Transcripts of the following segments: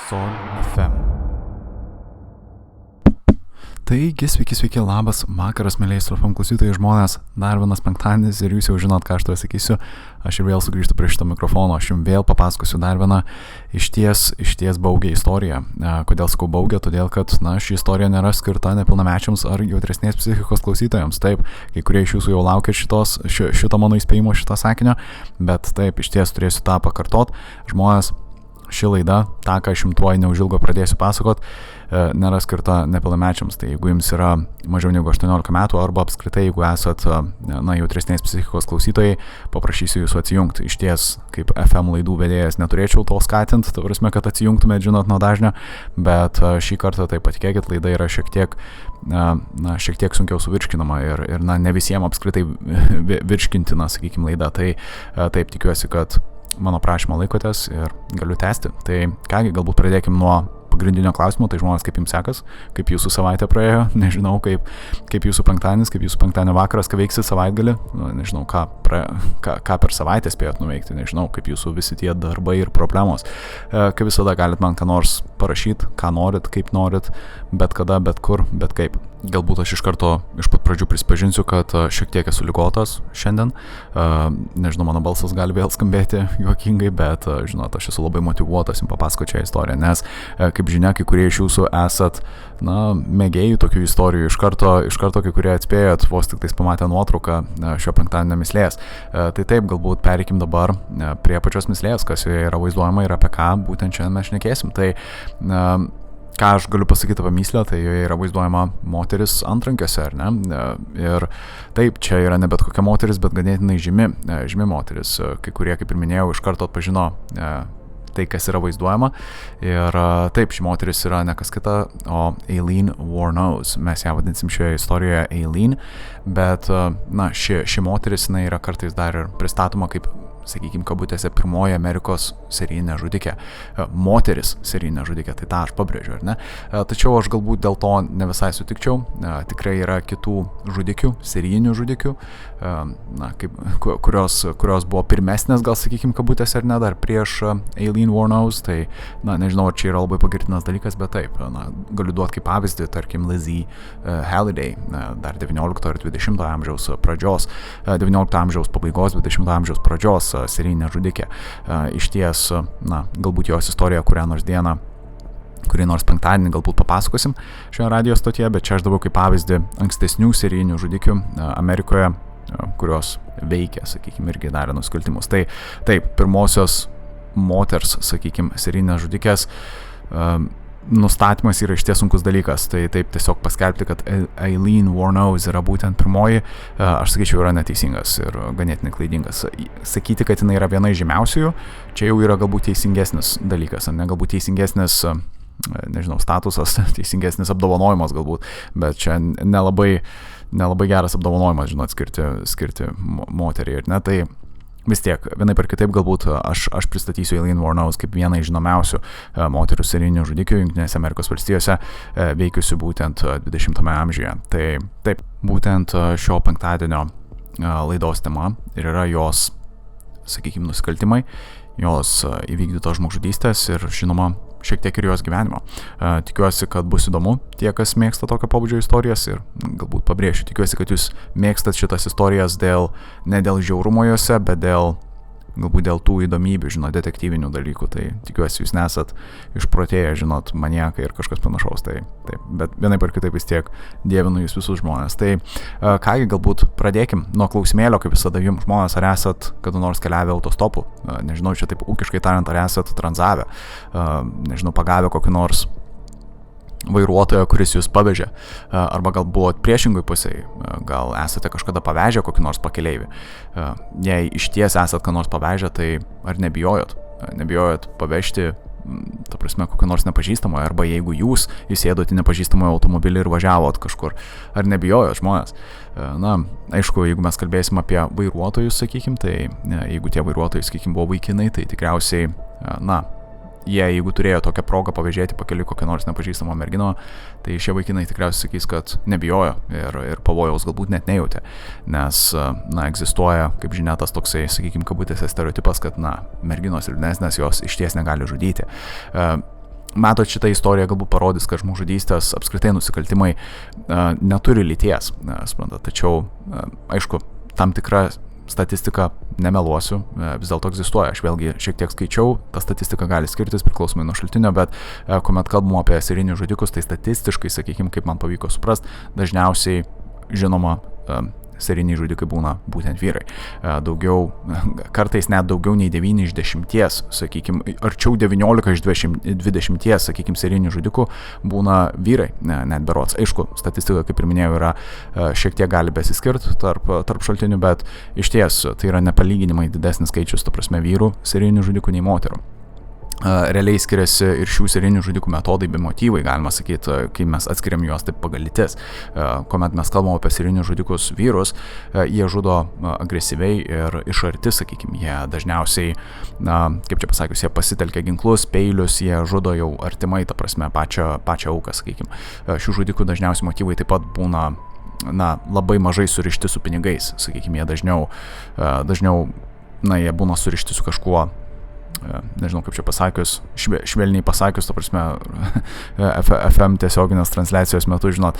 Sol FM. Taigi, sveiki, labas vakaras, mėlyjei Sol FM klausytojai žmonės, dar vienas penktadienis ir jūs jau žinot, ką aš to sakysiu, aš ir vėl sugrįžtu prie šito mikrofono, aš jums vėl papasakosiu dar vieną išties baugią istoriją. Kodėl sakau baugią? Todėl, kad ši istorija nėra skirta nepilnamečiams ar jautresnės psichikos klausytojams. Taip, kai kurie iš jūsų jau laukia šito mano įspėjimo, šito sakinio, bet taip, išties turėsiu tą pakartot. Žmonės, ši laida, tą, ką aš jums tuoj neužilgo pradėsiu pasakot, nėra skirta nepilnamečiams. Tai jeigu jums yra mažiau negu 18 metų arba apskritai, jeigu esat jautresnės psichikos klausytojai, paprašysiu jūsų atsijungti. Išties, kaip FM laidų vedėjas neturėčiau to skatinti, ta prasme, kad atsijungtumėt, žinot, nuo dažnio, bet šį kartą, tai patikėkit, laida yra šiek tiek sunkiau suvirškinama ir ne visiems apskritai virškintina, sakykime, laida. Tai taip tikiuosi, kad mano prašymą laikotės ir galiu tęsti. Tai kągi, galbūt pradėkim nuo pagrindinio klausimo. Tai žmonės, kaip jums sekas, kaip jūsų savaitė praėjo, nežinau, kaip jūsų penktadienis, kaip jūsų penktadienio vakaras, ką veiksit savaitgalį, nežinau, ką per savaitę spėjot nuveikti, nežinau, kaip jūsų visi tie darbai ir problemos. Kaip visada galit man ką nors parašyti, ką norit, kaip norit, bet kada, bet kur, bet kaip. Galbūt aš iš pat pradžių prisipažinsiu, kad šiek tiek esu ligotas šiandien. Nežinau, mano balsas gali vėl skambėti juokingai, bet, žinot, aš esu labai motyvuotas jums papasakoti šią istoriją, nes, kaip žinia, kai kurie iš jūsų esat, mėgėjų tokių istorijų. Iš karto kai kurie atspėjot, vos tik tais pamatę nuotrauką šio penktadienio mislės. Tai taip, galbūt pereikim dabar prie pačios mislės, kas joje yra vaizduojama ir apie ką būtent šiandien mes šnekėsim. Tai ką aš galiu pasakyti apie myslę, tai joje yra vaizduojama moteris antrankiuose, ar ne? Ir taip, čia yra ne bet kokia moteris, bet ganėtinai žymi moteris. Kai kurie, kaip ir minėjau, iš karto atpažino tai, kas yra vaizduojama. Ir taip, ši moteris yra ne kas kita, o Aileen Wuornos. Mes ją vadinsim šioje istorijoje Aileen, bet ši moteris, jinai yra kartais dar ir pristatoma kaip, sakykime, kabutėse, pirmoji Amerikos serijinė žudikė. Moteris serijinė žudikė, tai tą aš pabrėžiu, ar ne? Tačiau aš galbūt dėl to ne visai sutikčiau. Tikrai yra kitų žudikių, serijinių žudikių, kurios buvo pirmesnės, gal sakykime, kabutėse, ar ne, dar prieš Aileen Wuornos. Tai, nežinau, ar čia yra labai pagirtinas dalykas, bet taip, galiu duoti kaip pavyzdį, tarkim, Lizzie Halliday, dar 19 ir 20 amžiaus pradžios, 19 amžiaus pabaigos, 20 amžiaus pradžios serijinė žudikė. Išties, galbūt jos istoriją kurią nors dieną, kurį nors penktadienį galbūt papasakosim šioje radio stotyje, bet čia aš daviau kaip pavyzdį ankstesnių serijinių žudikių Amerikoje, kurios veikia, sakykime, irgi darė nusikaltimus. Tai taip, pirmosios moters, sakykime, serijinės žudikės nustatymas yra išties sunkus dalykas. Tai taip tiesiog paskelbti, kad Aileen Wuornos yra būtent pirmoji, aš sakyčiau, yra neteisingas ir ganėtinai klaidingas. Sakyti, kad jinai yra viena iš žymiausiųjų, čia jau yra galbūt teisingesnis dalykas, ne galbūt teisingesnis, nežinau, statusas, teisingesnis apdovanojimas galbūt, bet čia nelabai geras apdovanojimas, žinot, skirti moteriai, ir ne, tai vis tiek, vienaip ar kitaip galbūt aš pristatysiu Aileen Wuornos kaip vieną iš žinomiausių moterų serijinių žudikių Jungtinėse Amerikos valstijose, veikusių būtent 20-ame amžiuje. Tai taip, būtent šio penktadienio laidos tema ir yra jos, sakykime, nusikaltimai, jos įvykdytos žmogžudystės ir, žinoma, šiek tiek ir jos gyvenimo. Tikiuosi, kad bus įdomu tie, kas mėgsta tokio pobūdžio istorijas, ir galbūt pabrėšiu, tikiuosi, kad jūs mėgstat šitas istorijas ne dėl žiaurumo jose, bet galbūt dėl tų įdomybių, žinot, detektyvinių dalykų. Tai tikiuosi, jūs nesat išprotėję, žinot, maniakai ir kažkas panašaus. Tai taip, bet vienaip ar kitaip vis tiek dievinu jūs visus žmonės. Tai kągi, galbūt pradėkim nuo klausimėlio, kaip visada jums žmonės, ar esat kada nors keliavę autostopu, nežinau, čia taip ūkiškai tariant, ar esat tranzavę, nežinau, pagavę kokį nors vairuotoją, kuris jūs pavežė, arba gal buvot priešingoj pusėje, gal esate kažkada pavežę kokį nors pakeleivį. Jei iš ties esat ką nors pavežę, tai ar nebijojot pavežti, ta prasme, kokį nors nepažįstamą, arba jeigu jūs įsėdot į nepažįstamą automobilį ir važiavot kažkur, ar nebijojot žmonės? Aišku, jeigu mes kalbėsim apie vairuotojus, sakykim, tai jeigu tie vairuotojai, sakykim, buvo vaikinai, tai tikriausiai, jie, jeigu turėjo tokią progą pavėžėti pakeliui kokią nors nepažįstamą merginą, tai šie vaikinai tikriausiai sakys, kad nebijojo ir pavojaus galbūt net nejautė. Nes, egzistuoja, kaip žinia, tas toksai, sakykime, kabutėse stereotipas, kad, merginos silpnesnės jos išties negali žudyti. matot, šitą istoriją galbūt parodys, kad žmogžudystės apskritai nusikaltimai neturi lyties, suprantat, tačiau, aišku, tam tikra statistika, nemeluosiu, vis dėlto egzistuoja. Aš vėlgi šiek tiek skaičiau, ta statistika gali skirtis priklausomai nuo šaltinio, bet kuomet kalbam apie serijinius žudikus, tai statistiškai, sakykime, kaip man pavyko suprast, dažniausiai, žinoma, serijiniai žudikai būna būtent vyrai. Kartais net daugiau nei 9 iš 10, sakykime, arčiau 19 iš 20, sakykime, serijinių žudikų būna vyrai, net berods. Aišku, statistika, kaip ir minėjau, yra šiek tiek gali besiskirti tarp šaltinių, bet iš ties tai yra nepalyginimai didesnis skaičius, ta prasme, vyrų serijinių žudikų nei moterų. Realiai skiriasi ir šių serijinių žudikų metodai bei motyvai, galima sakyti, kai mes atskiriam juos taip pagal lytis. Kuomet mes kalbam apie serijinius žudikus vyrus, jie žudo agresyviai ir iš arti, sakykime, jie dažniausiai, kaip čia pasakius, jie pasitelkia ginklus, peilius, jie žudo jau artimai, ta prasme, pačią auką, sakykime. Šių žudikų dažniausiai motyvai taip pat būna labai mažai surišti su pinigais, sakykime, jie dažniau, jie būna surišti su kažkuo, nežinau kaip čia pasakius, švelniai pasakius, ta prasme, FM tiesioginės transliacijos metu, žinot,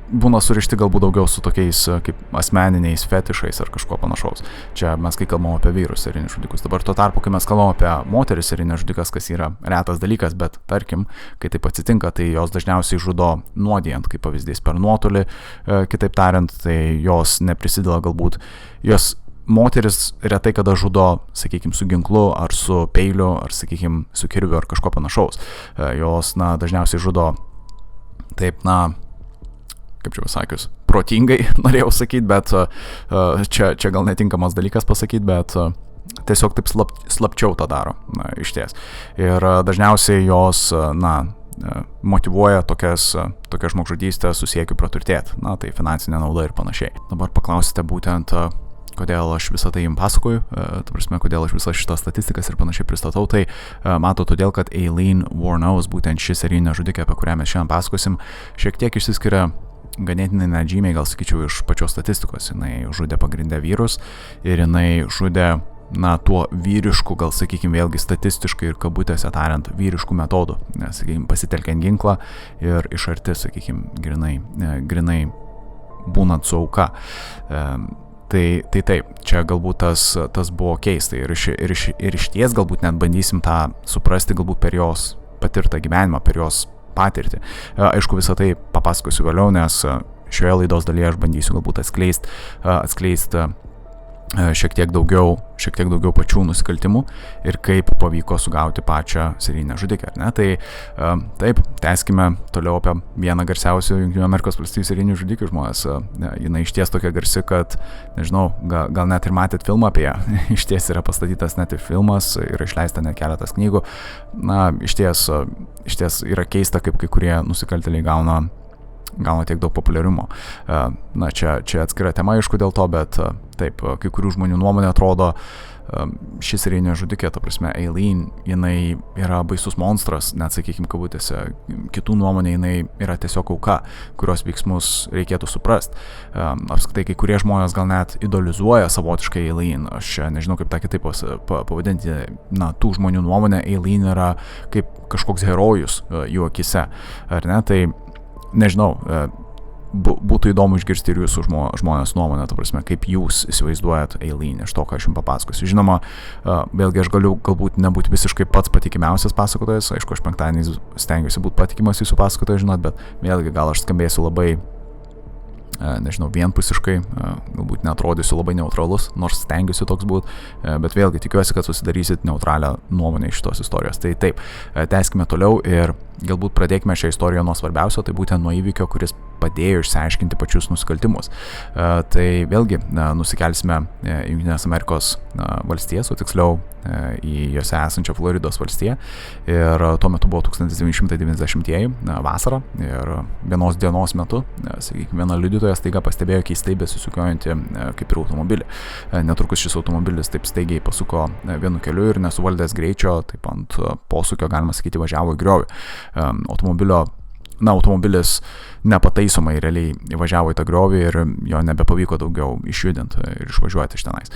būna surišti galbūt daugiau su tokiais kaip asmeniniais fetišais ar kažko panašaus. Čia mes kai kalbam apie vyrus serinius žudikus. Dabar tuo tarpu, kai mes kalbam apie moteris serinės žudikas, kas yra retas dalykas, bet tarkim, kai taip atsitinka, tai jos dažniausiai žudo nuodijant, kaip pavyzdys per nuotolį, kitaip tariant, tai jos neprisideda galbūt, moteris retai kada žudo, sakykime, su ginklu ar su peiliu, ar, sakykime, su kirviu ar kažko panašaus. Jos, dažniausiai žudo taip, kaip čia pasakius, protingai, norėjau sakyti, bet čia gal netinkamas dalykas pasakyti, bet tiesiog taip slapčiau tą daro, iš ties. Ir dažniausiai jos, motyvuoja tokias žmogžudystės su siekiu praturtėti, tai finansinė nauda ir panašiai. Dabar paklausite būtent, kodėl aš visą tai jums pasakoju, ta prasme, kodėl aš visą šitą statistikas ir panašiai pristatau, tai mato todėl, kad Aileen Wuornos, būtent ši serijinė žudikė, apie kurią mes šiandien pasakosim, šiek tiek išsiskiria ganėtinai nežymiai, gal sakyčiau, iš pačios statistikos. Jinai žudė pagrindę vyrus ir jinai žudė, tuo vyrišku, gal sakykime, vėlgi statistiškai ir kabutėse tariant, vyriškų metodų, sakykime, pasitelkiant ginklą ir iš arti, sakykime, grinai būnant su auka. Tai taip, čia galbūt tas buvo keista ir iš ties galbūt net bandysim tą suprasti galbūt per jos patirtą gyvenimą, per jos patirtį. Aišku, visą tai papasakosiu vėliau, nes šioje laidos dalyje aš bandysiu galbūt atskleist šiek tiek daugiau pačių nusikaltimų ir kaip pavyko sugauti pačią serijinę žudikę, ar ne? Tai taip, tęskime toliau apie vieną garsiausių Jungtinių Amerikos valstijų serijinių žudikių žmonės. Jinai išties tokia garsi, kad, nežinau, gal net ir matėt filmą apie ją. Išties yra pastatytas net ir filmas, yra išleista net keletas knygų. Išties yra keista, kaip kai kurie nusikaltėliai gauna tiek daug populiarumo. Čia atskira tema, aišku, dėl to, bet taip, kai kurių žmonių nuomonė atrodo, ši serijinė žudikė, ta prasme, Aileen, jinai yra baisus monstras, net, sakykime, kabutėse, kitų nuomonė, jinai yra tiesiog auka, kurios veiksmus reikėtų suprasti. Apskritai, kai kurie žmonės gal net idolizuoja savotiškai Aileen, aš nežinau, kaip tą kitaip pavadinti, tų žmonių nuomonė, Aileen yra kaip kažkoks herojus jų akise, ar ne? Tai nežinau, būtų įdomu išgirsti ir jūsų žmonės nuomonę, ta prasme, kaip jūs įsivaizduojat Aileen iš to, ką aš jums papasakosiu. Žinoma, vėlgi aš galiu galbūt nebūti visiškai pats patikimiausias pasakotojas, aišku, aš penktadienį stengiuosi būti patikimas jūsų pasakotojas, žinot, bet vėlgi gal aš skambėsiu labai, nežinau, vienpusiškai, galbūt neatrodysiu labai neutralus, nors stengiuosi toks būti, bet vėlgi tikiuosi, kad susidarysit neutralią nuomonę iš šitos istorijos. Tai taip, tęskime toliau ir galbūt pradėkime šią istoriją nuo svarbiausio, tai būtent nuo įvykio, kuris padėjo išsiaiškinti pačius nusikaltimus. Tai vėlgi nusikelsime į Jungtinės Amerikos valstijas, o tiksliau į jose esančią Floridos valstiją. Ir tuo metu buvo 1990-ieji vasara ir vienos dienos metu, sakykime, viena liudytoja staiga pastebėjo keistai besisukiojantį kaip ir automobilį. Netrukus šis automobilis taip staigiai pasuko vienu keliu ir nesuvaldęs greičio, taip ant posūkio, galima sakyti, važiavo į griovį. Automobilio automobilis nepataisomai realiai įvažiavo į tą griovį ir jo nebepavyko daugiau išjudinti ir išvažiuoti iš tenais.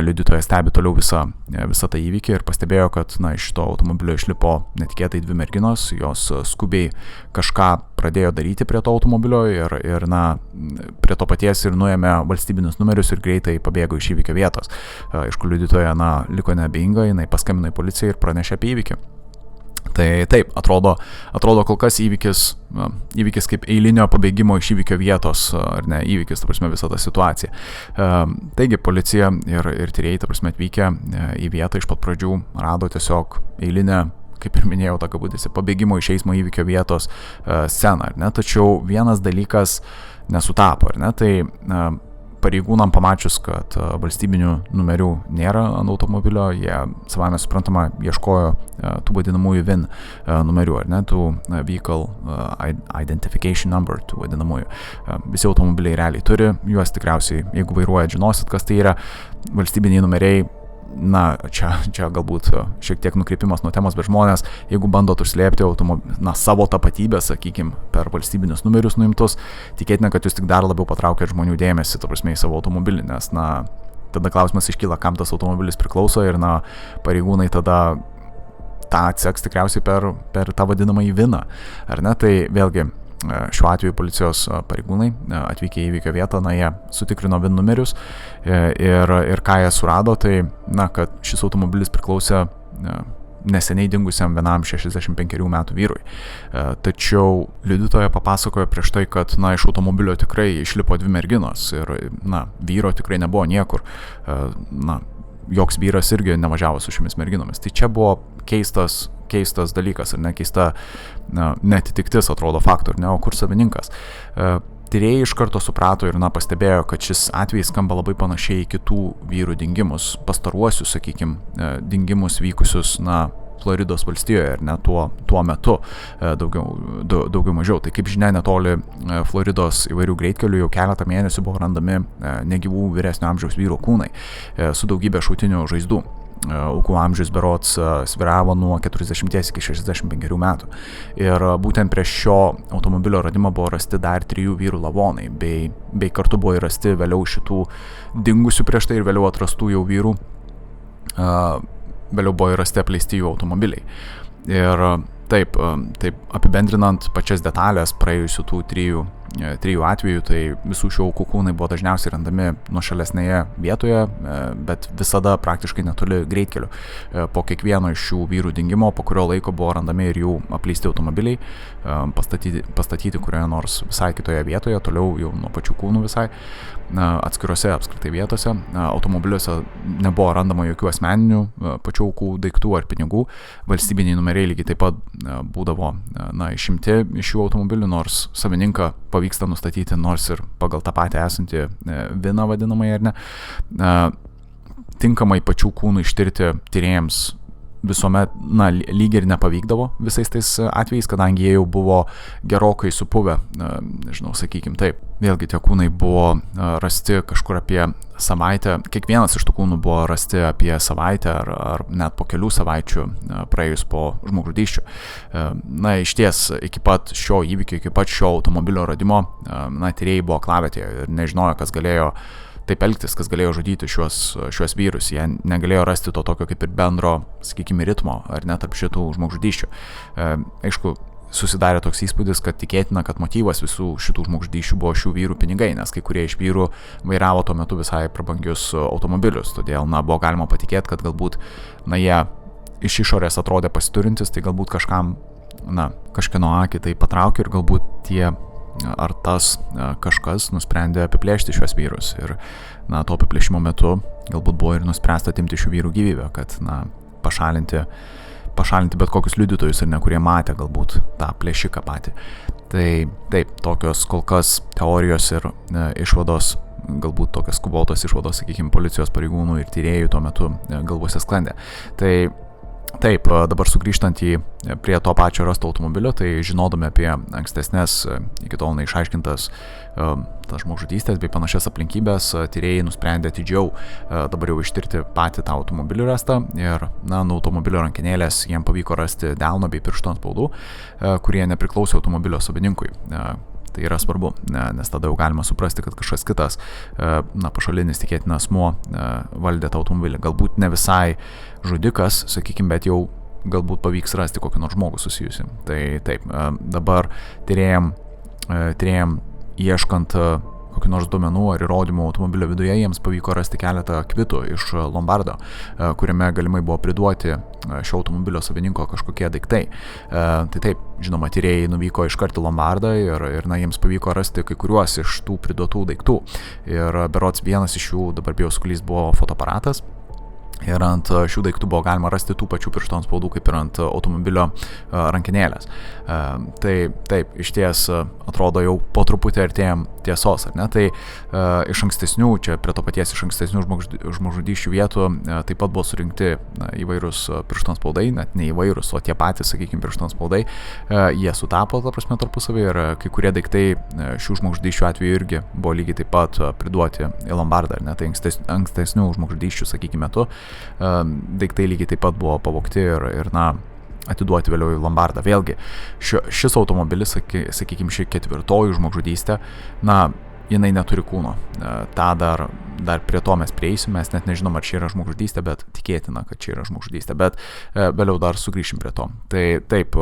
Liudytojas stebi toliau visą tą įvykį ir pastebėjo, kad iš to automobilio išlipo netikėtai 2 merginos, jos skubiai kažką pradėjo daryti prie to automobilio ir prie to paties ir nuėmė valstybinius numerius ir greitai pabėgo iš įvykio vietos. Aišku, liudytoja liko neabejinga, jinai paskambino į policiją ir pranešė apie įvykį. Tai taip, atrodo kol kas įvykis kaip eilinio pabėgimo iš įvykio vietos, ar ne, įvykis, ta prasme, visa ta situacija. Taigi, policija ir tyrėjai, ta prasme, atvykę į vietą iš pat pradžių rado tiesiog eilinę, kaip ir minėjau, tą kabutėse, pabėgimo iš eismo įvykio vietos sceną, ar ne, tačiau vienas dalykas nesutapo, ar ne, tai pareigūnam pamačius, kad valstybinių numerių nėra ant automobilio, jie savame suprantama ieškojo tų vadinamųjų VIN numerių, ar ne, tų Vehicle Identification Number, tų vadinamųjų. Visi automobiliai realiai turi, juos tikriausiai, jeigu vairuojat, žinosit, kas tai yra. Valstybiniai numeriai, čia galbūt šiek tiek nukreipimas nuo temos, bet žmonės, jeigu bandot užslėpti savo tapatybę, sakykime, per valstybinius numerius nuimtus, tikėtina, kad jūs tik dar labiau patraukėt žmonių dėmesį, ta prasme, į savo automobilį, nes, tada klausimas iškyla, kam tas automobilis priklauso ir, pareigūnai tada tą atseks tikriausiai per tą vadinamą įviną, ar ne, tai vėlgi, šiuo atveju policijos pareigūnai atvykę į įvykio vietą, jie sutikrino VIN numerius ir ką jie surado, tai, kad šis automobilis priklausė neseniai dingusiam vienam 65 metų vyrui. Tačiau liudytoja papasakojo prieš tai, kad, iš automobilio tikrai išlipo 2 merginos ir, vyro tikrai nebuvo niekur. Joks vyras irgi nevažiavo su šiomis merginomis. Tai čia buvo keistas dalykas, ar ne, keista neatitiktis, atrodo, faktų, o kur savininkas. Tyrėjai iš karto suprato ir pastebėjo, kad šis atvejis skamba labai panašiai į kitų vyrų dingimus, pastaruosius, sakykime, dingimus vykusius, Floridos valstijoje, ar ne, tuo metu daugiau mažiau. Tai kaip žinia, netoli Floridos įvairių greitkelių jau keletą mėnesių buvo randami negyvų vyresnio amžiaus vyro kūnai su daugybė šautinių žaizdų. Aukų amžius berods sviravo nuo 40 iki 65 metų. Ir būtent prie šio automobilio radimo buvo rasti dar 3 vyrų lavonai, bei kartu buvo įrasti vėliau šitų dingusių prieš tai ir vėliau atrastų jau vyrų, vėliau buvo įrasti apleisti jų automobiliai. Ir taip apibendrinant pačias detalės praėjusių tų 3 atvejų, tai visų šių aukų kūnai buvo dažniausiai randami nuošalesnėje vietoje, bet visada praktiškai netoli greitkelių. Po kiekvieno iš šių vyrų dingimo, po kurio laiko buvo randami ir jų apleisti automobiliai, pastatyti kurioje nors visai kitoje vietoje, toliau jau nuo pačių kūnų visai, atskirose apskritai vietose. Automobiliuose nebuvo randama jokių asmeninių pačių aukų daiktų ar pinigų. Valstybiniai numeriai lygiai taip pat būdavo išimti iš šių automobilių, nors savininką pavyksta nustatyti, nors ir pagal tą patį esantį VIN vadinamai, ar ne. Tinkamai pačių kūnų ištirti tyrėjams visuomet, lyg ir nepavykdavo visais tais atvejais, kadangi jie jau buvo gerokai supuvę, sakykim taip. Vėlgi tie kūnai buvo rasti kažkur apie savaitę, kiekvienas iš tų kūnų buvo rasti apie savaitę ar net po kelių savaičių praėjus po žmogžudysčių. Iš ties, iki pat šio įvykio, iki pat šio automobilio radimo, tyrėjai buvo aklavietėje ir nežinojo, kas galėjo taip elgtis, kas galėjo žudyti šiuos vyrus. Jie negalėjo rasti to tokio kaip ir bendro, sakykime, ritmo, ar net tarp šitų žmogžudysčių. Aišku, susidarė toks įspūdis, kad tikėtina, kad motyvas visų šitų žmogžudysčių buvo šių vyrų pinigai, nes kai kurie iš vyrų vairavo tuo metu visai prabangius automobilius. Todėl, buvo galima patikėti, kad galbūt, jie iš išorės atrodė pasiturintis, tai galbūt kažkam, kažkieno akį tai patraukė ir galbūt tie ar tas kažkas nusprendė apiplėšti šios vyrus ir, to apiplėšimo metu galbūt buvo ir nuspręsta atimti šių vyrų gyvybę, kad, pašalinti bet kokius liudytojus, ar ne, kurie matė galbūt tą plėšiką patį. Tai taip, tokios kol kas teorijos ir išvados, galbūt tokios skubotos išvados, sakykime, policijos pareigūnų ir tyrėjų tuo metu galvose sklandė. Tai Taip, dabar sugrįžtant prie to pačio rasto automobilio, tai žinodami apie ankstesnės iki tol neišaiškintas tas žmogžudystės bei panašias aplinkybės, tyrėjai nusprendė atidžiau dabar jau ištirti patį tą automobilį rastą ir nuo automobilio rankenėlės jiem pavyko rasti delno bei pirštų antspaudų, kurie nepriklausė automobilio savininkui. Tai yra svarbu, nes tada jau galima suprasti, kad kažkas kitas, pašalinis tikėtinas asmuo valdė tą automobilį. Galbūt ne visai žudikas, sakykime, bet jau galbūt pavyks rasti kokį nors žmogų susijusi. Tai taip, dabar tyrėjam ieškant kokių nors duomenų ar įrodymų automobilio viduje, jiems pavyko rasti keletą kvitų iš Lombardo, kuriame galimai buvo priduoti šio automobilio savininko kažkokie daiktai. Tai taip, žinoma, tyrėjai nuvyko iškart į Lombardą ir jiems pavyko rasti kai kuriuos iš tų priduotų daiktų. Ir berods vienas iš jų, dabar bijau suklysti, buvo fotoaparatas. Ir ant šių daiktų buvo galima rasti tų pačių pirštų antspaudų kaip ir ant automobilio rankenėlės. Tai taip, iš ties atrodo jau po truputį artėjam tiesos, ar ne? Tai iš ankstesnių, čia prie to paties iš ankstesnių žmogžudysčių vietų taip pat buvo surinkti įvairūs pirštų antspaudai, net ne įvairūs, o tie patys, sakykime, pirštų antspaudai. Jie sutapo, ta prasme, tarpusavį ir kai kurie daiktai šių žmogžudysčių atveju irgi buvo lygiai taip pat priduoti į Lombardą, ar ne? Tai ankstesnių žmogžudysčių, sakykime, metu daiktai lygiai taip pat buvo pavogti ir atiduoti vėliau į Lombardą. Vėlgi, šis automobilis, sakykime, ši ketvirtoji žmogžudystė, jinai neturi kūno. Ta dar prie to mes prieisim, mes net nežinom, ar čia yra žmogžudystė, bet tikėtina, kad čia yra žmogžudystė, bet vėliau dar sugrįšim prie to. Tai taip,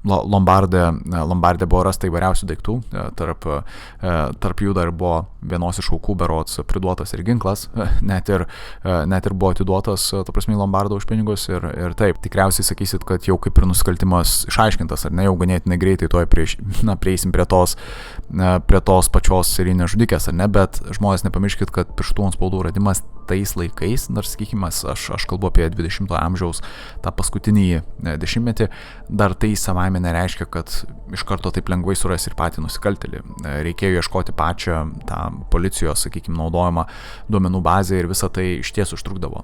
Lombardė buvo rasta įvairiausių daiktų, tarp jų dar buvo vienos iš aukų berods priduotas ir ginklas, net ir buvo atiduotas, ta prasme, į Lombardą už pinigus ir taip, tikriausiai sakysit, kad jau kaip ir nusikaltimas išaiškintas, ar ne, jau ganėtinai greitai toj prieisim prie tos pačios serijinės žudikės, ar ne, bet žmonės nepamirškit, kad pirštų antspaudų radimas tais laikais, nors sakykime, aš kalbu apie 20-ojo amžiaus tą paskutinį dešimtmetį, dar tai savaime nereiškia, kad iš karto taip lengvai suras ir patį nusikaltėlį. Reikėjo ieškoti pačią tą policijos, sakykime, naudojimą duomenų bazę ir visą tai išties užtrukdavo.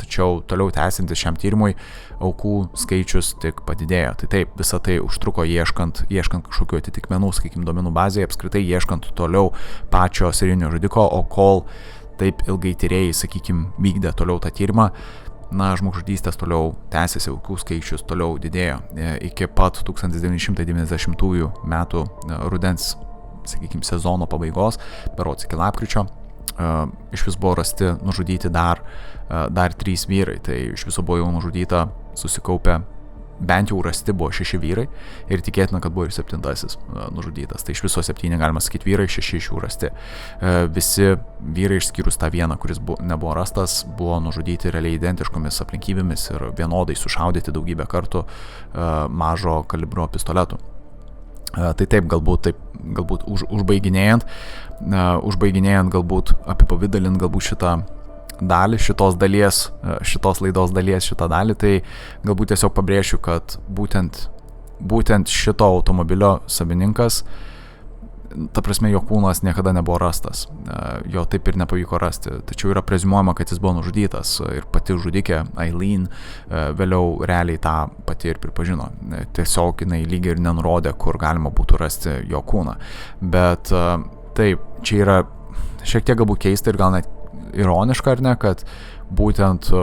Tačiau toliau tęsiantis šiam tyrimui, aukų skaičius tik padidėjo. Tai taip, visą tai užtruko ieškant kažkokių atitikmenų, sakykime, duomenų bazėje, apskritai ieškant toliau pačio serijinio žudiko, o kol taip ilgai tyrėjai, sakykime, vykdė toliau tą tyrimą, žmogžudystės toliau tęsiasi, aukų skaičius toliau didėjo. Iki pat 1990 metų rudens, sakykime, sezono pabaigos, berods iki lapkričio, iš vis buvo nužudyti dar 3 vyrai. Tai iš viso buvo jau nužudyta, susikaupę, bent jau rasti buvo 6 vyrai ir tikėtina, kad buvo ir 7-asis nužudytas. Tai iš viso 7, galima sakyti, vyrai, 6 iš jų rasti. Visi vyrai išskyrus tą vieną, kuris nebuvo rastas, buvo nužudyti realiai identiškomis aplinkybėmis ir vienodai sušaudyti daugybę kartų mažo kalibro pistoletų. Tai taip, galbūt užbaiginėjant, galbūt apipavidalint galbūt šitą dalį, šitos laidos dalies šitą dalį, tai galbūt tiesiog pabrėšiu, kad būtent šito automobilio savininkas, ta prasme, jo kūnas niekada nebuvo rastas, jo taip ir nepavyko rasti, tačiau yra preziumuojama, kad jis buvo nužudytas ir pati žudikė Eileen vėliau realiai tą pati ir pripažino. Tiesiog jinai lygiai ir nenurodė, kur galima būtų rasti jo kūną. Bet taip, čia yra šiek tiek galbūt keista ir gal net ironiška, ar ne, kad būtent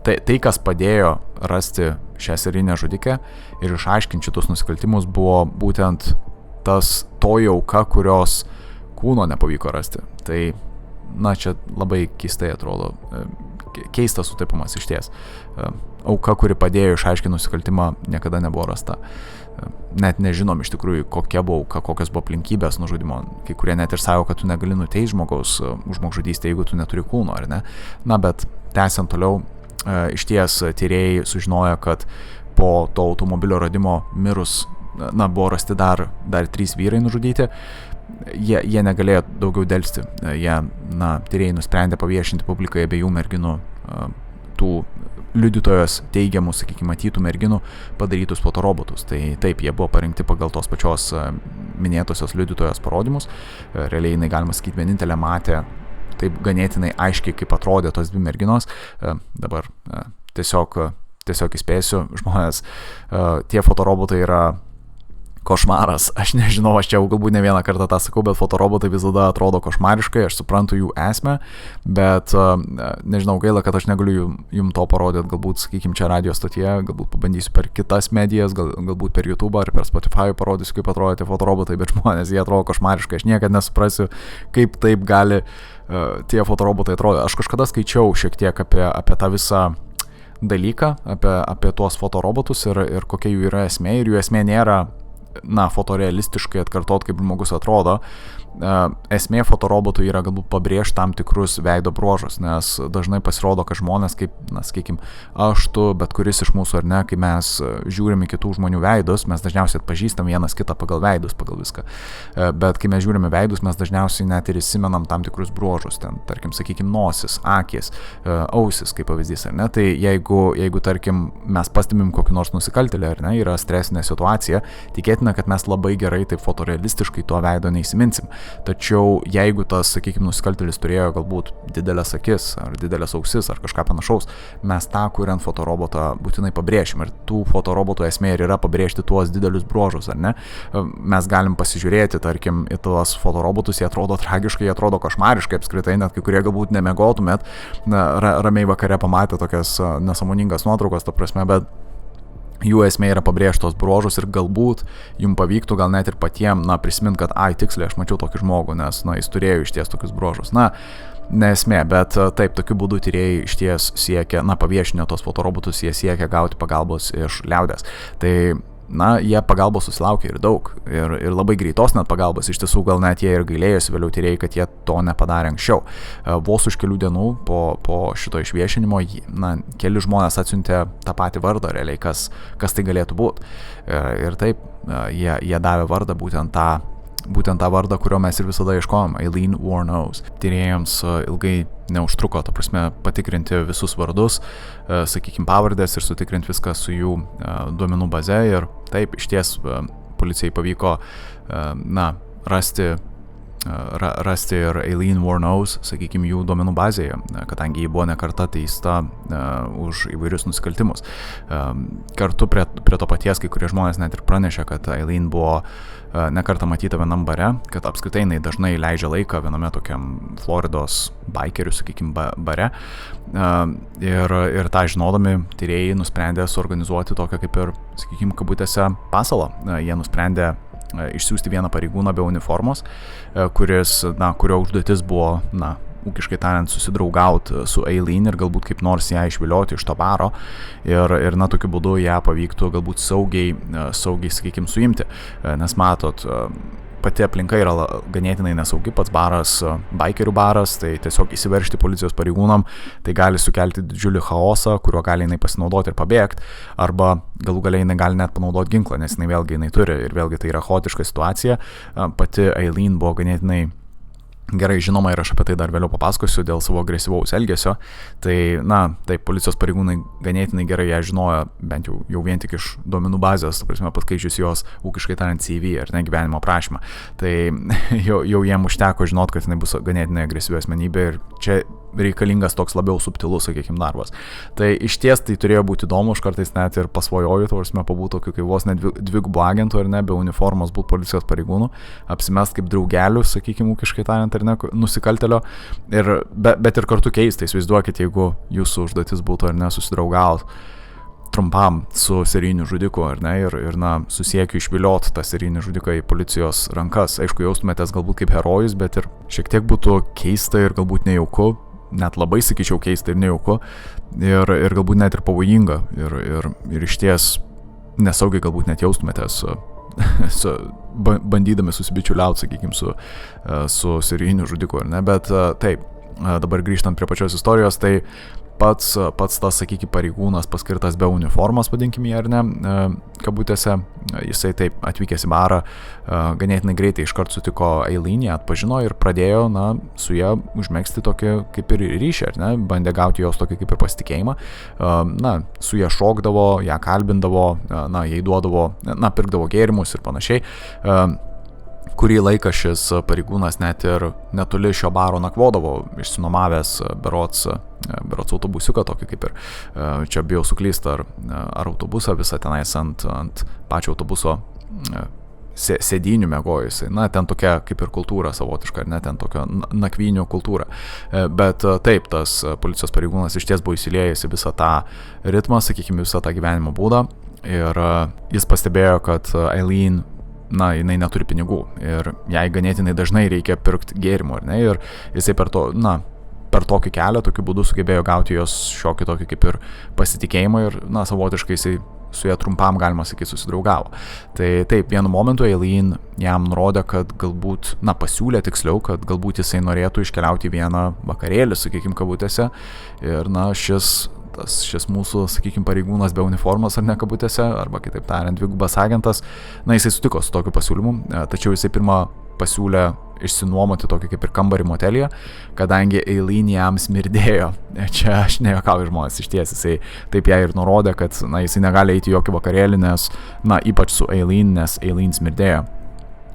tai, kas padėjo rasti šią serijinę žudikę ir išaiškinti šitus nusikaltimus, buvo būtent toji auka, kurios kūno nepavyko rasti. Tai, čia labai keistai atrodo, keistas sutapimas iš ties. Auka, kuri padėjo išaiškinti nusikaltimą, niekada nebuvo rasta. Net nežinom iš tikrųjų, kokia buvo auka, kokios buvo aplinkybės nužudimo. Kai kurie net ir sako, kad tu negali nuteisti žmogaus už žmogžudystę, jeigu tu neturi kūno, ar ne? Bet tęsiant toliau, iš ties tyrėjai sužinojo, kad po to automobilio radimo mirus, buvo rasti dar 3 vyrai nužudyti. Jie negalėjo daugiau delsti. Tyrėjai nusprendė paviešinti publikai abiejų merginų tų liudytojos teigiamų, sakykime, matytų merginų padarytus fotorobotus. Tai taip, jie buvo parinkti pagal tos pačios minėtosios liudytojos parodymus. Realiai jinai, galima sakyti, vienintelė matė taip ganėtinai aiškiai, kaip atrodė tos 2 merginos. Dabar tiesiog tiesiog įspėsiu žmonės, tie fotorobotai yra košmaras. Aš nežinau, aš čia jau galbūt ne vieną kartą tą sakau, bet fotorobotai visada atrodo košmariškai, aš suprantu jų esmę, bet nežinau, gaila, kad aš negaliu jum to parodyti, galbūt, sakykime, čia radio stotyje, galbūt pabandysiu per kitas medijas, galbūt per YouTube ar per Spotify parodysiu, kaip atrodo tie fotorobotai, bet žmonės, jie atrodo košmariškai, aš niekada nesuprasiu, kaip taip gali tie fotorobotai atrodo. Aš kažkada skaičiau šiek tiek apie tą visą dalyką, apie tuos fotorobotus ir kokia jų yra esmė, ir jų esmė nėra fotorealistiškai atkartot, kaip žmogus atrodo. Esmė fotorobotų yra galbūt pabrėžti tam tikrus veido bruožus, nes dažnai pasirodo, kad žmonės kaip, sakykime, aš, tu, bet kuris iš mūsų ar ne, kai mes žiūrime kitų žmonių veidus, mes dažniausiai atpažįstam vienas kitą pagal veidus, pagal viską. Bet kai mes žiūrime veidus, mes dažniausiai net ir įsimenam tam tikrus bruožus, ten, tarkim, sakykime, nosis, akis, ausis, kaip pavyzdys, ar ne, tai jeigu tarkim, mes pastebim kokį nors nusikaltėlį, ar ne, yra stresinė situacija, tikėtina, kad mes labai gerai taip fotorealistiškai to veido neįsiminsim. Tačiau jeigu tas, sakykime, nusikaltėlis turėjo galbūt didelės akis ar didelės ausis ar kažką panašaus, mes tą, kuriant fotorobotą, būtinai pabrėšim. Ir tų fotorobotų esmė ir yra pabrėžti tuos didelius bruožus, ar ne? Mes galim pasižiūrėti, tarkim, į tuos fotorobotus, jie atrodo tragiškai, jie atrodo košmariškai apskritai, net kai kurie galbūt nemiegotumėt, ramiai vakare pamatę tokias nesąmoningas nuotraukas, ta prasme, bet jų esmė yra pabrėžtos bruožus ir galbūt jums pavyktų gal net ir patiem, prisimint, kad tiksliai aš mačiau tokį žmogų, nes, jis turėjo išties tokius bruožus. Ne esmė, bet taip, tokiu būdu tyrėjai išties siekia, paviešinę tos fotorobotus, jie siekia gauti pagalbos iš liaudės. Tai jie pagalbos susilaukė ir daug, ir labai greitos net pagalbos, iš tiesų gal net jie ir gailėjosi vėliau tyrėjai, kad jie to nepadarė anksčiau. Vos už kelių dienų po šito išviešinimo, keli žmonės atsiuntė tą patį vardą realiai, kas tai galėtų būti. Ir taip, jie davė vardą būtent tą vardą, kurio mes ir visada ieškojom, Aileen Wuornos. Tyrėjams ilgai neužtruko, ta prasme, patikrinti visus vardus, sakykime, pavardės ir sutikrinti viską su jų duomenų baze. Ir taip, išties policijai pavyko rasti ir Aileen Wuornos, sakykime, jų duomenų bazėje, kadangi ji buvo ne kartą teista už įvairius nusikaltimus. Kartu prie to paties kai kurie žmonės net ir pranešė, kad Aileen buvo ne kartą matyta vienam bare, kad apskritai jinai dažnai leidžia laiką viename tokiam Floridos baikerių, sakykime, bare. Ir tą žinodami, tyrėjai nusprendė suorganizuoti tokią kaip ir, sakykime, kabutėse pasalą. Jie nusprendė išsiųsti vieną pareigūną be uniformos, kurio užduotis buvo, ūkiškai tariant, susidraugauti su Aileen ir galbūt kaip nors ją išvilioti iš to baro ir tokiu būdu ją pavyktų galbūt saugiai, sakykime, suimti. Nes matot, pati aplinka yra ganėtinai nesaugi, pats baras, baikerių baras, tai tiesiog įsiveržti policijos pareigūnam, tai gali sukelti didžiulį chaosą, kuriuo gali jinai pasinaudoti ir pabėgti, arba galų galiai jinai gali net panaudoti ginklą, nes jinai turi ir vėlgi tai yra chaotiška situacija. Pati Aileen buvo ganėtinai gerai žinoma ir aš apie tai dar vėliau papasakosiu dėl savo agresyvaus elgesio. Tai, taip, policijos pareigūnai ganėtinai gerai ją žinojo, bent jau vien tik iš duomenų bazės, paskaičius jos ūkiškai tariant CV ar ne gyvenimo aprašymą. Tai jau jiem užteko žinot, kad jinai bus ganėtinai agresyvi asmenybė ir čia reikalingas toks labiau subtilus, sakykime, darbas. Tai išties tai turėjo būti įdomu, aš kartais net ir pasvajoju, pabūti tokiu kaip vos net dvigubų agentų ar ne, be uniformos būti policijos pareigūnų, apsimest kaip draugelių, sakykime, ūkiškai tariant ar ne, nusikaltelio, bet ir kartu keistai, įsivaizduokit, jeigu jūsų užduotis būtų ar ne susidraugauti trumpam su serijiniu žudiku, ar ne, ir susiekiu išvilioti tą serijinį žudiką į policijos rankas. Aišku, jaustumėtės galbūt kaip herojus, bet ir šiek tiek būtų keista ir galbūt nejauku, net labai sakyčiau keista ir nejauku, ir galbūt net ir pavojinga, ir išties nesaugiai galbūt net jaustumėtės bandydami susibičiuliauti, sakykime, su serijiniu žudiku, ar ne, bet taip, dabar grįžtant prie pačios istorijos, tai pats tas, sakykime, pareigūnas paskirtas be uniformos, vadinkime jį, ar ne, kabutėse, jisai taip atvykęs į barą, ganėtinai greitai iškart sutiko Aileen, ją atpažino ir pradėjo, su ją užmegzti tokį kaip ir ryšį, ar ne, bandė gauti jos tokį kaip ir pasitikėjimą, su ją šokdavo, ją kalbindavo, jai duodavo, pirkdavo gėrimus ir panašiai. Kurį laiką šis pareigūnas net ir netoli šio baro nakvodavo, išsinuomavęs berods autobusiuką, tokį kaip ir, čia bijau suklysti, ar autobusą visą tenais ant pačio autobuso sėdynių miegojusi. Na, ten tokia kaip ir kultūra savotiška, ar ne, ten tokia nakvynių kultūra. Bet taip, tas policijos pareigūnas iš ties buvo įsiliejęs į visą tą ritmą, sakykime, visą tą gyvenimo būdą. Ir jis pastebėjo, kad Eileen, jinai neturi pinigų ir jai ganėtinai dažnai reikia pirkti gėrimų, ar ne, ir jisai per tokį kelią, tokiu būdu sugebėjo gauti jos šiokį tokį kaip ir pasitikėjimą ir, savotiškai jisai su ja trumpam, galima sakyti, susidraugavo. Tai taip, vienu momentu Eileen jam nurodė, kad galbūt, pasiūlė tiksliau, kad galbūt jisai norėtų iškeliauti į vieną vakarėlį, sakykim, kabutėse, ir, šis mūsų, sakykime, pareigūnas be uniformos ar ne kabutėse, arba kitaip tariant, dvigubas agentas, jisai sutiko su tokiu pasiūlymu, tačiau jisai pirmą pasiūlė išsinuomoti tokį kaip ir kambarį motelyje, kadangi Eileen jam smirdėjo. Čia aš nejuokauju žmonės, iš ties, jisai taip ją ir nurodė, kad, jisai negali eiti į jokį vakarėlį, nes, ypač su Eileen, nes Eileen smirdėjo.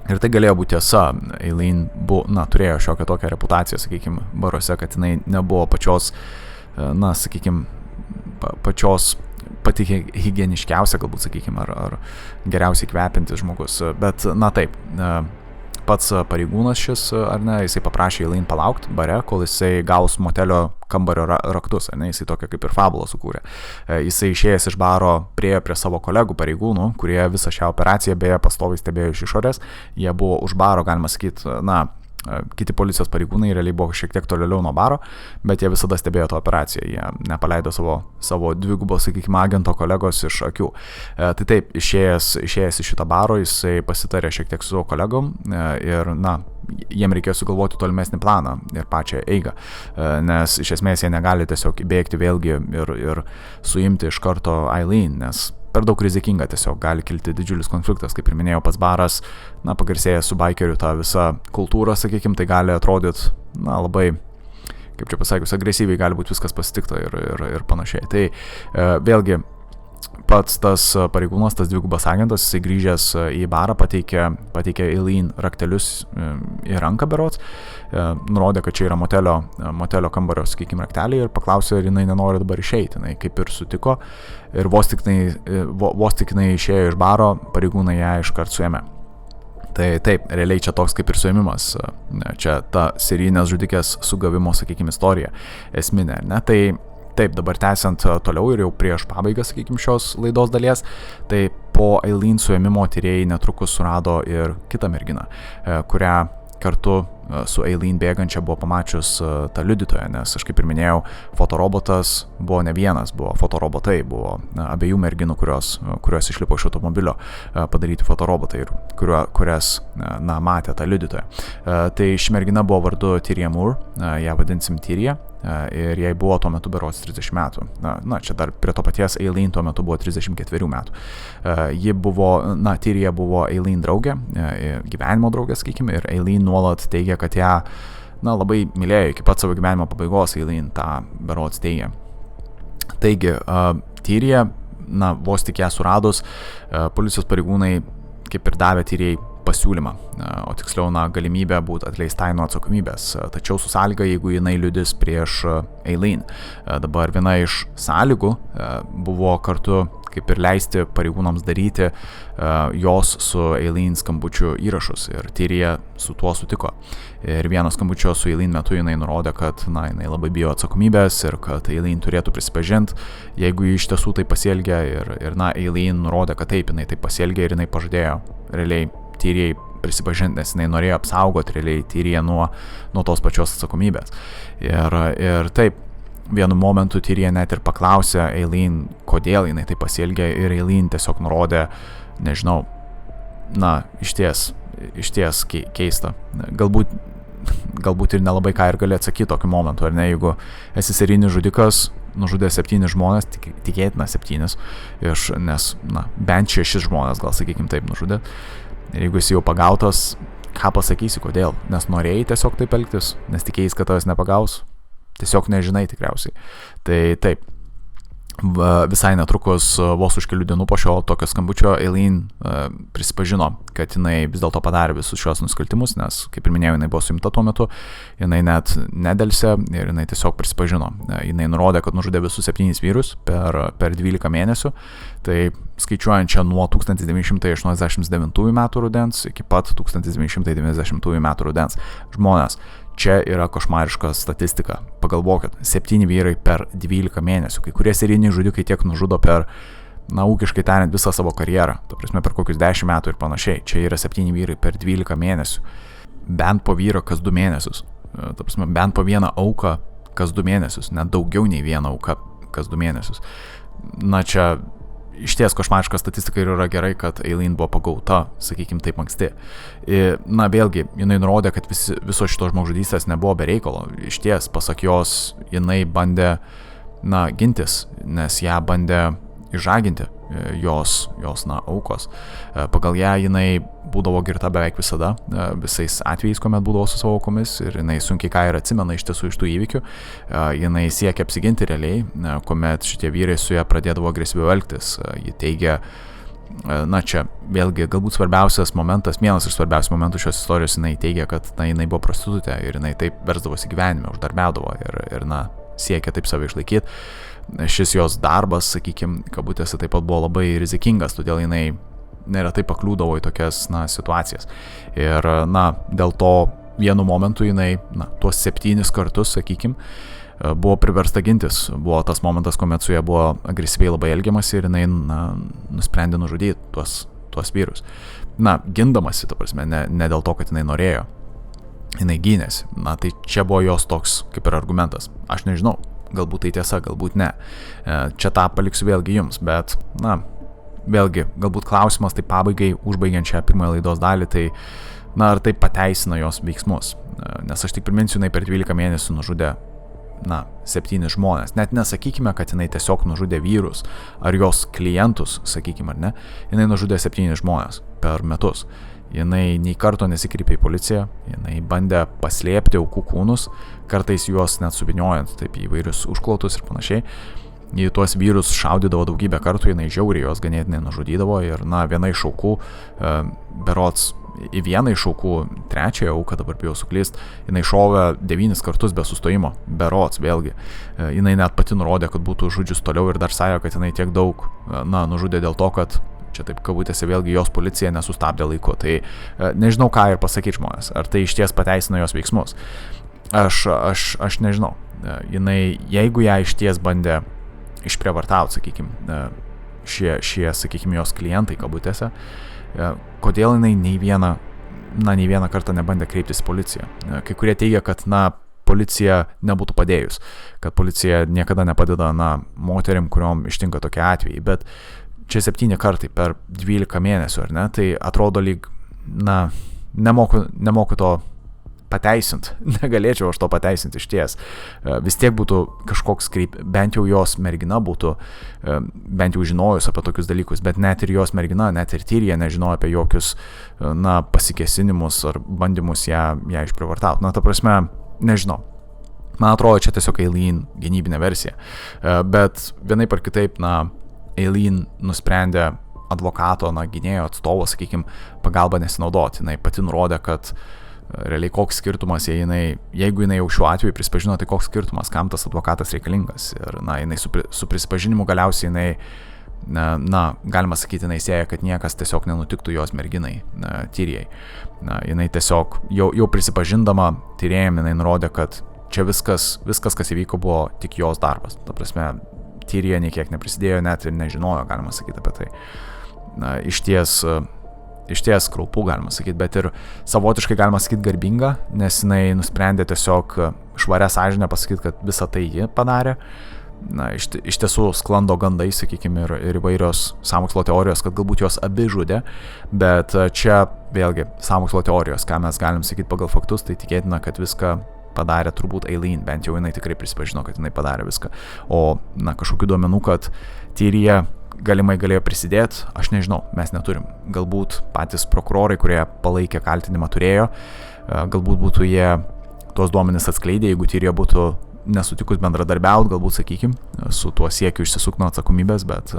Ir tai galėjo būti tiesa. Eileen turėjo šiokią tokią reputaciją, sakykime, baruose, kad jinai nebuvo pačios, pati higieniškiausia, galbūt, sakykime, ar geriausiai kvepintis žmogus. Bet, taip, pats pareigūnas šis, ar ne, jisai paprašė Eileen palaukti bare, kol jisai gaus motelio kambario raktus, ar ne, jisai tokią kaip ir fabulą sukūrė. Jisai išėjęs iš baro priėjo prie savo kolegų pareigūnų, kurie visą šią operaciją beje pastoviai stebėjo iš išorės. Jie buvo už baro, galima sakyti, kiti policijos pareigūnai realiai buvo šiek tiek tolėliau nuo baro, bet jie visada stebėjo tą operaciją, jie nepaleido savo dvigubo, sakykime, agento kolegos iš akių. Tai taip, išėjęs iš šitą baro, jisai pasitarė šiek tiek su savo kolegom ir, jiem reikėjo sugalvoti tolimesnį planą ir pačią eigą, nes iš esmės jie negali tiesiog įbėgti vėlgi ir suimti iš karto Eileen, nes per daug rizikinga, tiesiog gali kilti didžiulis konfliktas, kaip ir minėjau, pats baras, pagarsėjęs su baikerių tą visą kultūrą, sakykime, tai gali atrodyti, labai, kaip čia pasakius, agresyviai gali būti viskas pasitikta ir panašiai. Tai vėlgi, pats tas pareigūnas, tas dvigubas agentas, jisai grįžęs į barą pateikė Eileen raktelius į ranką berods, nurodė, kad čia yra motelio kambario, sakykime, rakteliai ir paklausė, ar jinai nenori dabar išeiti. Jinai kaip ir sutiko ir vos tik jinai išėjo iš baro, pareigūnai ją iškart suėmė. Tai taip, realiai čia toks kaip ir suėmimas, čia ta serijinės žudikės sugavimo, sakykime, istorija esminė, ne? Tai taip, dabar tęsiant toliau ir jau prieš pabaigą, sakykime, šios laidos dalies, tai po Eileen suėmimo tyrėjai netrukus surado ir kitą merginą, kurią kartu su Eileen bėgančia buvo pamačius tą liudytoją, nes aš kaip ir minėjau, fotorobotas buvo ne vienas, buvo fotorobotai, buvo abiejų merginų, kurios išlipo iš automobilio padaryti fotorobotai ir kurias matė tą liudytoją. Tai ši mergina buvo vardu Tyria Moore, ją vadinsim Tyria, ir jai buvo tuo metu berods 30 metų. Čia dar prie to paties Eileen tuo metu buvo 34 metų. Ji buvo, Tyria buvo Eileen draugė, gyvenimo draugė, sakykime, ir Eileen nuolat teigia, kad ją, labai mylėjo iki pat savo gyvenimo pabaigos, Eileen tą berods teigia. Taigi, Tyria, vos tik ją suradus, policijos pareigūnai kaip ir davė Tyriai pasiūlymą, o tiksliau, galimybę būti atleistai nuo atsakomybės, tačiau su sąlyga, jeigu jinai liudys prieš Eileen. Dabar viena iš sąlygų buvo kartu kaip ir leisti pareigūnams daryti jos su Eileen skambučių įrašus ir Tyria su tuo sutiko. Ir vieno skambučio su Eileen metu jinai nurodė, kad jinai labai bijo atsakomybės ir kad Eileen turėtų prisipažinti, jeigu ji iš tiesų tai pasielgia ir Eileen nurodė, kad taip, jinai taip pasielgia ir jinai pažadėjo realiai Tyriai prisipažinti, nes jinai norėjo apsaugoti realiai Tyriją nuo tos pačios atsakomybės. Ir taip, vienu momentu Tyria net ir paklausė Eileen, kodėl jinai taip pasielgia ir Eileen tiesiog nurodė, nežinau, iš ties keista. Galbūt ir nelabai ką ir gali atsakyti tokiu momentu, ar ne, jeigu esi serijinis žudikas, nužudė 7 žmonės, tikėtina 7, nes bent 6 žmonės, gal sakykime taip, nužudė. Ir jeigu esi jau pagautas, ką pasakysi, kodėl? Nes norėjai tiesiog taip elgtis, nes tikėjais, kad tavęs nepagaus, tiesiog nežinai tikriausiai. Tai taip, Visai netrukus, vos už kelių dienų po šio tokio skambučio, Eileen prisipažino, kad jinai vis dėlto padarė visus šios nusikaltimus, nes, kaip ir minėjau, jinai buvo suimta tuo metu, jinai net nedelsė ir jinai tiesiog prisipažino. Jinai nurodė, kad nužudė visus 7 vyrus per 12 mėnesių, tai skaičiuojančią nuo 1989 metų rudens iki pat 1990 metų rudens. Žmonės, čia yra košmariška statistika. Pagalvokit, 7 vyrai per 12 mėnesių. Kai kurie serijiniai žudikai tiek nužudo per, ūkiškai tariant, visą savo karjerą. Ta prasme, per kokius 10 metų ir panašiai. Čia yra 7 vyrai per 12 mėnesių. Bent po vyrą kas 2 mėnesius. Ta prasme, bent po vieną auką kas 2 mėnesius. Net daugiau nei vieną auką kas 2 mėnesius. Čia išties košmariška statistika ir yra gerai, kad Eileen buvo pagauta, sakykim, taip anksti. Vėlgi, jinai nurodė, kad viso šito žmogžudystės nebuvo be reikalo. Išties, pasak jos, jinai bandė, gintis, nes ją bandė išžaginti jos aukos. Pagal ją jinai būdavo girta beveik visada, visais atvejais, kuomet būdavo su savo aukomis, ir jinai sunkiai ką ir atsimena iš tiesų iš tų įvykių. Jinai siekia apsiginti realiai, kuomet šitie vyrai su ją pradėdavo agresyviau elgtis. Ji teigia, čia vėlgi galbūt svarbiausias momentas, vienas iš svarbiausių momentų šios istorijos, jinai teigia, kad jinai buvo prostitutė ir jinai taip versdavosi gyvenime, uždarbiaudavo ir siekia taip save išlaikyti. Šis jos darbas, sakykim, kabutėse taip pat buvo labai rizikingas, todėl jinai neretai pakliūdavo į tokias, situacijas. Ir, dėl to vienu momentu jinai, tuos 7 kartus, sakykim, buvo priversta gintis. Buvo tas momentas, kuomet su ja buvo agresyviai labai elgiamasi ir jinai, nusprendė nužudyti tuos vyrus. Gindamasi, ta prasme, ne dėl to, kad jinai norėjo. Jinai gynėsi. Tai čia buvo jos toks, kaip ir argumentas. Aš nežinau. Galbūt tai tiesa, galbūt ne. Čia tą paliksiu vėlgi jums, bet, vėlgi, galbūt klausimas tai pabaigai, užbaigiant šią pirmąją laidos dalį, tai, ar tai pateisina jos veiksmus. Nes aš tik priminsiu, jinai per 12 mėnesių nužudė, 7 žmonės. Net nesakykime, kad jinai tiesiog nužudė vyrus, ar jos klientus, sakykime, ar ne. Jinai nužudė 7 žmonės per metus. Jinai nei karto nesikreipė į policiją, jinai bandė paslėpti aukų kūnus, kartais juos net suvyniojant taip į įvairius užklotus ir panašiai. Į tuos vyrus šaudydavo daugybę kartų, jinai žiauriai juos ganėtinai nužudydavo ir, viena iš aukų, berods į vieną iš aukų, trečiąją auką, dabar bijau suklyst, jinai šovė 9 kartus be sustojimo, berods vėlgi. Jinai net pati nurodė, kad būtų žudžius toliau ir dar sąjo, kad jinai tiek daug, nužudė dėl to, kad čia taip kabutėse vėlgi jos policija nesustabdė laiku. Tai nežinau, ką ir pasakyti žmonės. Ar tai išties pateisina jos veiksmus? Aš nežinau. Jinai, jeigu ją išties bandė išprievartauti, sakykim, šie, sakykim, jos klientai kabutėse, kodėl jinai nei vieną kartą nebandė kreiptis į policiją? Kai kurie teigia, kad, policija nebūtų padėjus, kad policija niekada nepadeda, moterim, kuriom ištinka tokie atvejai, bet čia 7 kartai per 12 mėnesių, ar ne? Tai atrodo lyg, nemoku to pateisinti, negalėčiau aš to pateisinti išties. Vis tiek būtų kažkoks bent jau jos mergina būtų, bent jau žinojus apie tokius dalykus, bet net ir jos mergina, net ir Tyrija nežinojo apie jokius, pasikėsinimus ar bandymus ją išprievartauti. Ta prasme, nežinau. Man atrodo, čia tiesiog Eileen gynybinė versija. Bet vienaip ar kitaip, Eileen nusprendė advokato, gynėjo atstovo, sakykim, pagalbą nesinaudoti. Jinai pati nurodė, kad realiai koks skirtumas, jeigu jinai jau šiuo atveju prisipažino, tai koks skirtumas, kam tas advokatas reikalingas. Ir, jinai su prisipažinimu galiausiai galima sakyti, jinai sieja, kad niekas tiesiog nenutiktų jos merginai, Tyrijai. Jinai tiesiog, jau prisipažindama tyrėjam, jinai nurodė, kad čia viskas, kas įvyko, buvo tik jos darbas. Ta prasme, Tyrija nei kiek neprisidėjo, net ir nežinojo, galima sakyti apie tai. Išties kraupu, galima sakyti, bet ir savotiškai galima sakyti garbinga, nes jinai nusprendė tiesiog švarę sąžinę pasakyti, kad visą tai ji padarė. Iš tiesų sklando gandai, sakykime, ir įvairios sąmokslo teorijos, kad galbūt jos abi žudė, bet čia vėlgi sąmokslo teorijos, ką mes galim sakyti pagal faktus, tai tikėtina, kad viską padarė turbūt Eileen, bent jau jinai tikrai prisipažino, kad jinai padarė viską. O, kažkokių duomenų, kad Tyrija galimai galėjo prisidėti, aš nežinau, mes neturim. Galbūt patys prokurorai, kurie palaikė kaltinimą, turėjo, galbūt būtų jie tuos duomenis atskleidę, jeigu Tyrija būtų nesutikus bendradarbiauti, galbūt, sakykim, su tuo siekiu išsisukti nuo atsakomybės, bet,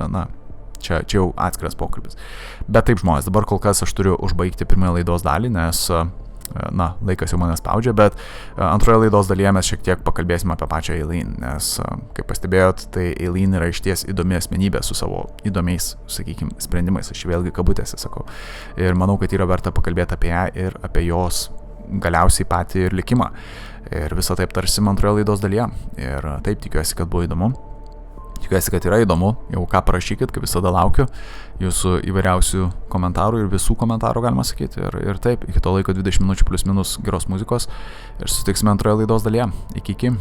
čia jau atskiras pokalbis. Bet taip, žmonės, dabar kol kas aš turiu užbaigti pirmąją laidos dalį, nes, laikas jau mane spaudžia, bet antroje laidos dalyje mes šiek tiek pakalbėsime apie pačią Eileen, nes, kaip pastebėjot, tai Eileen yra išties įdomi asmenybė su savo įdomiais, sakykim, sprendimais, aš vėlgi kabutėse sakau. Ir manau, kad yra verta pakalbėti apie ją ir apie jos galiausiai patį ir likimą. Ir visą taip tarsim antroje laidos dalyje. Ir taip, tikiuosi, kad buvo įdomu. Tikiuosi, kad yra įdomu, jau ką parašykit, kaip visada laukiu jūsų įvairiausių komentarų ir visų komentarų, galima sakyti. Ir taip, iki to laiko 20 minučių plius minus geros muzikos ir susitiksime antroje laidos dalyje. Iki.